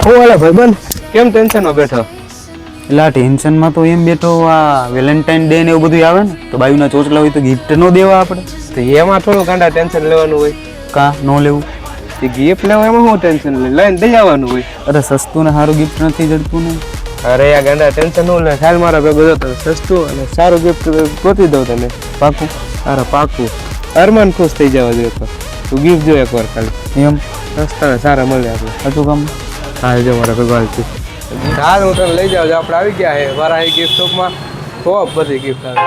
હું વાલા ભાઈબંધ કેમ ટેન્શનમાં બેઠો? એટલે આ ટેન્શનમાં તો એમ બેઠો, આ વેલેન્ટાઇન ડે ને એવું બધું આવે ને તો બાયુના ચોચલા હોય તો ગિફ્ટ ન દેવા આપણે. તો એમાં થોડું ગાંડા ટેન્શન લેવાનું હોય. કા ન લેવું? એ ગિફ્ટ લેવા એમાં શું ટેન્શન લઈને દઈ આવવાનું હોય. અરે સસ્તું ને સારું ગિફ્ટ નથી જડતું ને. અરે આ ગાંડા ટેન્શન ન લે, હાલ મારા ભેગો જતો સસ્તું અને સારું ગિફ્ટ ગોતી દઉં તને. પાકું? અરે પાકું. અરમાન ખુશ થઈ જવા જોઈએ તો તું ગિફ્ટ જો એકવાર ખાલી. એમ સસ્તા સારા મળે આપણે. હજુ કામ હાલ જો મારા ભેગો હાલતું. હાલ હું તને લઈ જાઉં. આપણે આવી ગયા છે વારા ગિફ્ટ શોપમાં. ટોપ બધી ગિફ્ટ આવે.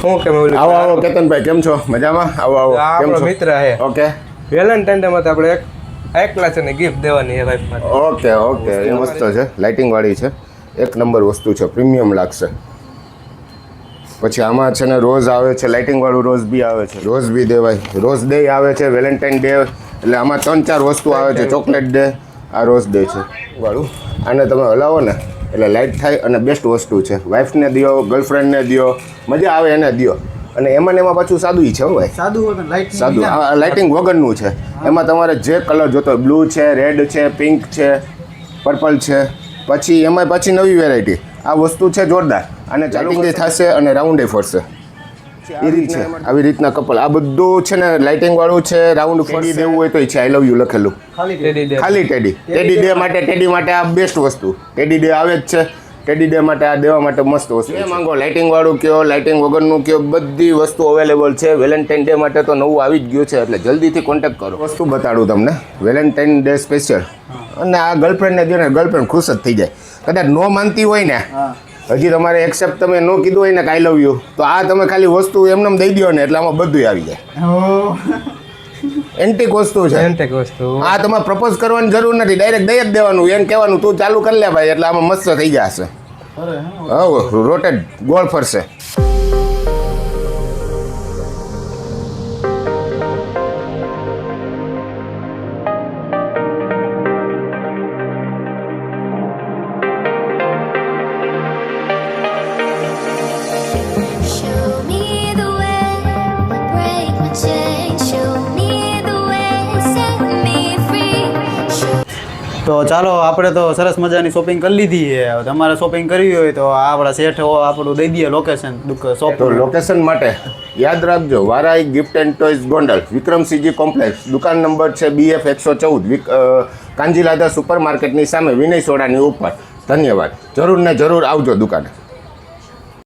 હું કેમ આવો આવો કેતનભાઈ, કેમ છો? મજામાં? આવો આવો. કેમ આપણો છો? મિત્ર છે. ઓકે વેલેન્ટાઇન ડે માં તો આપણે એકલા છે ને ગિફ્ટ દેવાની છે વાઈફ માટે. ઓકે ઓકે, એ મસ્ત છે, લાઇટિંગ વાળી છે, એક નંબર વસ્તુ છે, પ્રીમિયમ લાગશે. પછી આમાં છે ને રોઝ આવે છે, લાઇટિંગ વાળું રોઝ બી આવે છે, રોઝ બી દેવાય, રોઝ ડે આવે છે, વેલેન્ટાઇન ડે, એટલે આમાં 3-4 વસ્તુ આવે છે. ચોકલેટ ડે, આ રોઝ ડે છે વાળું. આને તમે હલાવો ને એટલે લાઇટ થાય અને બેસ્ટ વસ્તુ છે. વાઈફને દો, ગર્લફ્રેન્ડને દો, મજા આવે એને દો. અને એમાં ને એમાં પાછું સાદું છે હો ભાઈ, સાદું લાઇટિંગ વગરનું છે. એમાં તમારે જે કલર જોતો હોય, બ્લુ છે, રેડ છે, પિંક છે, પર્પલ છે, પછી એમાં પાછી નવી વેરાયટી. આ વસ્તુ છે જોરદાર. અને ચાર્જિંગ થશે અને રાઉન્ડે ફરશે એ રીત છે. આવી રીતના કપલ આ બધું છે ને લાઇટિંગ વાળું છે. રાઉન્ડ ફરી દેવું હોય તો છે આઈ લવ યુ લખેલું, ખાલી ટેડી. ટેડી માટે આ બેસ્ટ વસ્તુ. ટેડી ડે આવે જ છે, ટેડી ડે માટે આ દેવા માટે મસ્ત વસ્તુ. એ માંગો, લાઇટિંગ વાળું કયો, લાઇટિંગ વગરનું કયો, બધી વસ્તુ અવેલેબલ છે. વેલેન્ટાઇન ડે માટે તો નવું આવી જ ગયું છે, એટલે જલ્દીથી કોન્ટેક્ટ કરો. વસ્તુ બતાડું તમને, વેલેન્ટાઇન ડે સ્પેશિયલ. અને આ ગર્લફ્રેન્ડને દો ને, ગર્લફ્રેન્ડ ખુશ જ થઈ જાય. કદાચ નો માનતી હોય ને, હજી તમારે એક્સેપ્ટ તમે ન કીધું હોય ને કે આઈ લવ યુ, તો આ તમે ખાલી વસ્તુ એમને દઈ દો ને એટલે આમાં બધું આવી જાય. એન્ટિક વસ્તુ છે, એન્ટિક વસ્તુ. આ તમારે પ્રપોઝ કરવાની જરૂર નથી, ડાયરેક્ટ દઈ જ દેવાનું. એમ કહેવાનું તું ચાલુ કરી લે ભાઈ, એટલે આમાં મસ્ત થઈ જશે. હા, રોટેટ ગોળ ફરશે. Show me the way, break my chain. Show me the way, set me free. તો ચાલો, આપણે તો સરસ મજાની શોપિંગ કરી લીધી છે. હવે તમારે શોપિંગ કરવી હોય તો આપણા શેઠ આપણું દઈ દઈએ લોકેશન શોપ. તો લોકેશન માટે યાદ રાખજો, વારાઈ gift and toys Gondal, Vikramsinhji complex, દુકાન નંબર છે BF 114, કાંજીલાધા સુપર માર્કેટની સામે, વિનય સોડાની ઉપર. ધન્યવાદ. જરૂર ને જરૂર આવજો દુકાને.